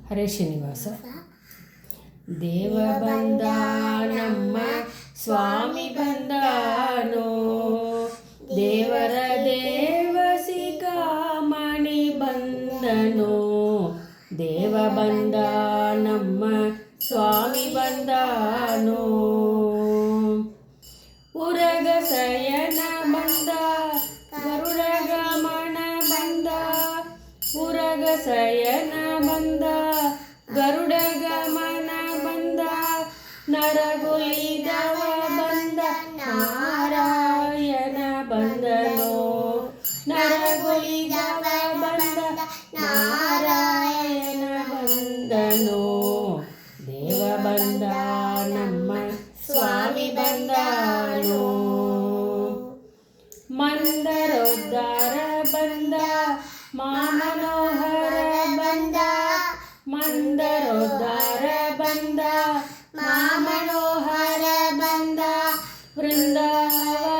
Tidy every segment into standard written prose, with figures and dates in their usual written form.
ಹರೇ ಶ್ರೀನಿವಾಸ. ದೇವ ಬಂದ ನಮ್ಮ ಸ್ವಾಮಿ ಬಂದಾನೋ, ದೇವರ ದೇವಸಿಕಾಮಣಿ ಬಂದನೋ. ದೇವ ಬಂದ ನಮ್ಮ ಸ್ವಾಮಿ ಬಂದಾನೋ. ಉರಗ ಶಯನ ಬಂದ ಗರುಡ ಗಮನ ಬಂದ, ಉರಗ ಶಯನ ಬಂದ ಗರುಡ ಗಮನ ಬಂದ. ನರಗುಲಿದವ ಬಂದ ನಾರಾಯಣ ಬಂದನೋ, ನರಗುಲಿದವ ಬಂದ ನಾರಾಯಣ ಬಂದನೋ. ದೇವ ಬಂದ ನಮ್ಮ ಸ್ವಾಮಿ ಬಂದಾನೋ. ಮಂದರೋದ್ಧಾರ ಬಂದ ಮಾಮನೋಹರ ಬಂದ, ಮಂದರೋದ್ಧಾರ ಬಂದ ಮಾಮನೋಹರ ಬಂದ. ವೃಂದಾವನಪತಿ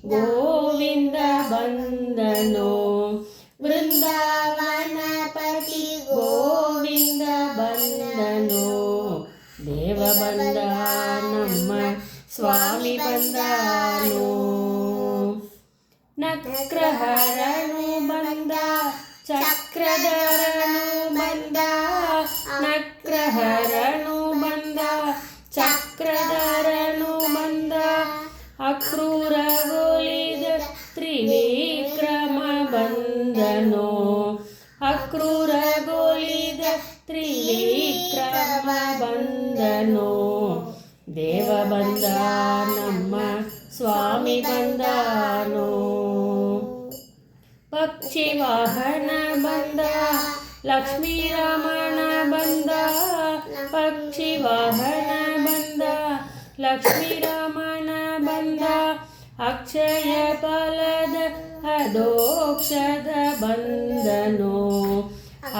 ಗೋವಿಂದ ಬಂದನೋ, ವೃಂದಾವನಪತಿ ಗೋವಿಂದ ಬಂದನೋ. ದೇವ ಬಂದ ನಮ್ಮ ಸ್ವಾಮಿ ಬಂದಾನೋ. ನಕ್ರಹರನು ಬಂದ ಚಕ್ರಧರನು ಬಂದ, ನಕ್ರಹರನು ಬಂದ ಚಕ್ರಧರನು ಬಂದ. ಅಕ್ರೂರಗೊಲಿದ ತ್ರಿವಿಕ್ರಮ ಬಂದನೋ, ಅಕ್ರೂರಗೊಲಿದ ತ್ರಿವಿಕ್ರಮ ಬಂದನೋ. ದೇವ ಬಂದ ನಮ್ಮ ಸ್ವಾಮಿ ಬಂದಾನೋ. ಪಕ್ಷಿ ವಾಹನ ಬಂದ ಲಕ್ಷ್ಮೀ ರಮಣ ಬಂದ, ಪಕ್ಷಿ ವಾಹನ ಬಂದ ಲಕ್ಷ್ಮೀ ರಮಣ ಬಂದ. ಅಕ್ಷಯ ಫಲದ ಅದೋಕ್ಷದ ಬಂದನೋ,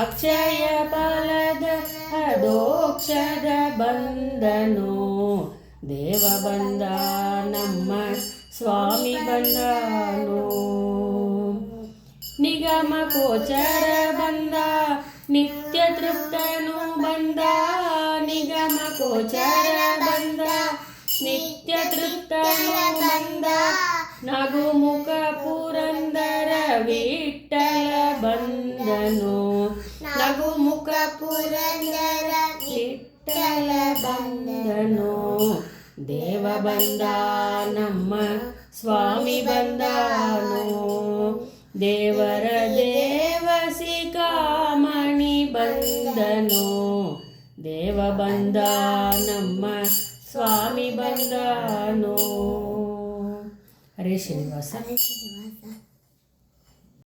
ಅಕ್ಷಯ ಫಲದ ಅದೋಕ್ಷದ ಬಂದನೋ. ದೇವ ಬಂದ ನಮ್ಮ ಸ್ವಾಮಿ ಬಂದಾನೋ. ನಿಗಮ ಗೋಚರ ಬಂದ ನಿತ್ಯ ತೃಪ್ತನು ಬಂದ, ನಿಗಮ ಗೋಚರ ಬಂದ ನಿತ್ಯ ತೃಪ್ತನು ಬಂದ. ನಗುಮುಖ ಪುರಂದರ ವಿಠ್ಠಲ ಬಂದನೋ, ನಗುಮುಖ ಪುರಂದರ ವಿಠ್ಠಲ ಬಂದನೋ. ದೇವ ಬಂದ ನಮ್ಮ ಸ್ವಾಮಿ ಬಂದಾನೋ. ದೇವರ ದೇವಸಿಕಾಮಣಿ ಬಂದನೋ. ದೇವ ಬಂದ ನಮ್ಮ ಸ್ವಾಮಿ ಬಂದಾನೋ. ಹರೇ ಶ್ರೀನಿವಾಸ.